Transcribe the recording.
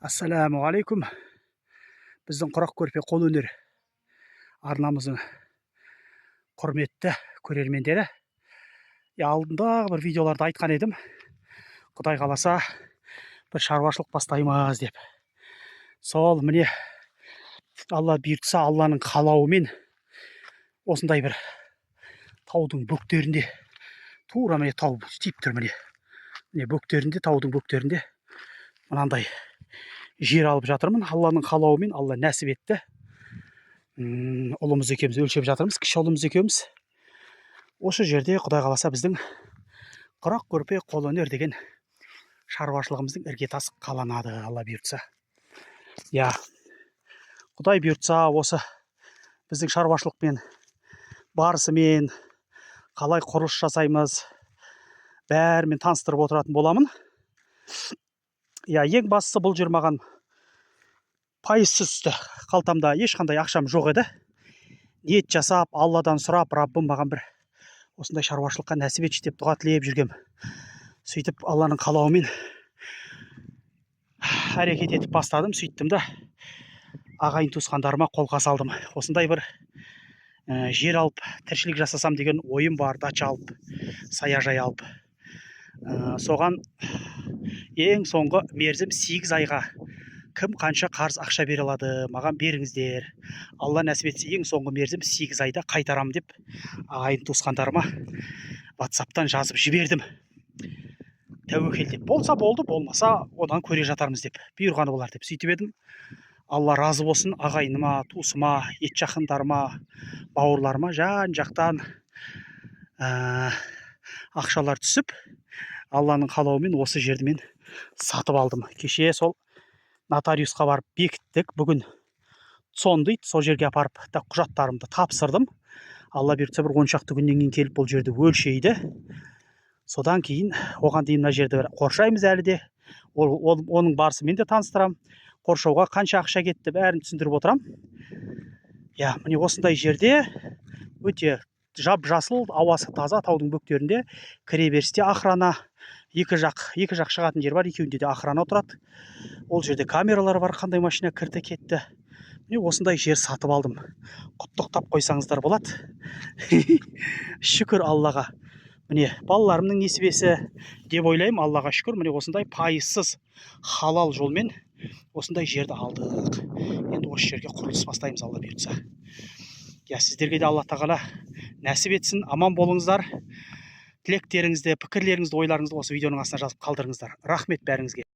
Ассалаумағалейкум. Біздің құрақ көрпе қолөнер арнамыздың құрметті көрермендері. Алдында бір видеоларда айтқан едім. Құдай қаласа бір шаруашылық бастаймыз деп. Сол міне Алла бұйыртса, Алланың қалауымен осындай бір таудың бөктерінде, тура міне тау тиіп тұр міне. Міне бөктерінде, таудың бөктерінде мынандай жер алып жатырмын. Алланың қалауымен, Алла нәсіп етті. Ұлымыз екеуміз өлшеп жатырмыз, кіші ұлымыз екеуміз. Осы жерде Құдай қаласа біздің құрақ көрпе қолөнер деген шаруашылығымыздың іргетасы қаланады, Алла бұйыртса. Құдай бұйыртса, осы біздің шаруашылықпен барысымен қалай құрылыс жасаймыз, бәрімен таныстырып отыратын боламын. Ең бастысы, бұл жер маған пайызсыз түсті. Қалтамда ешқандай ақшам жоқ еді. Ниет жасап, Алладан сұрап, Раббым маған бір осындай шаруашылыққа нәсіп етші деп дұға тілеп жүргем. Сөйтіп Алланың қалауымен әрекет етіп бастадым. Сөйттім да ағайын туысқандарыма қолға салдым. Осындай бір жер алып, тіршілік жасасам деген ойым бар. Дача алып, саяжай алып. Соған ең соңғы мерзім 8 айға кім қанша қарыз ақша бере алады, маған беріңіздер. Алла нәсіп етсе, ең соңғы мерзім 8 айда қайтарам деп ағайын туысқандарыма WhatsApp-тан жазып жібердім. Тәуекел деп. Болса болды, болмаса одан көре жатармыз деп. Бұйырғаны болар деп сөйтіп едім. Алла разы болсын ағайыныма, туысыма, ет жақындарыма, бауырларыма жан жақтан ақшалар түсіп, Алланың қалауымен осы жерді мен сатып алдым. Кеше сол нотариусқа барып бекіттік. Бүгін сон дейді, сол жерге апарып құжаттарымды тапсырдым. Алла бұйыртса, бір 10 шақты күннен кейін келіп бұл жерді өлшейді. Содан кейін оған дейін мына жерді қоршаймыз әлі де. Оның барысымен де таныстырам. Қоршауға қанша ақша кетті, бәрін түсіндіріп отырам. Міне осындай жерде өте жап-жасыл, ауасы таза, таудың бөктерінде кіреберісте охрана, екі жақ шығатын жер бар, екеуінде де охрана тұрады. Ол жерде камералар бар, қандай машина кірді кетті. Міне осындай жер сатып алдым. Құттықтап қойсаңыздар болады. Шүкір Аллаға. Міне балаларымның несібесі деп ойлаймын. Аллаға шүкір, міне осындай пайызсыз халал жолмен осындай жерді алдық. Енді осы жерге құрылыс бастаймыз, Алла бұйыртса. Сіздерге де Алла тағала нәсіп етсін, аман болыңыздар. Тілектеріңізді, пікірлеріңізді, ойларыңызды осы видеоның астына жазып қалдырыңыздар. Рахмет бәріңізге.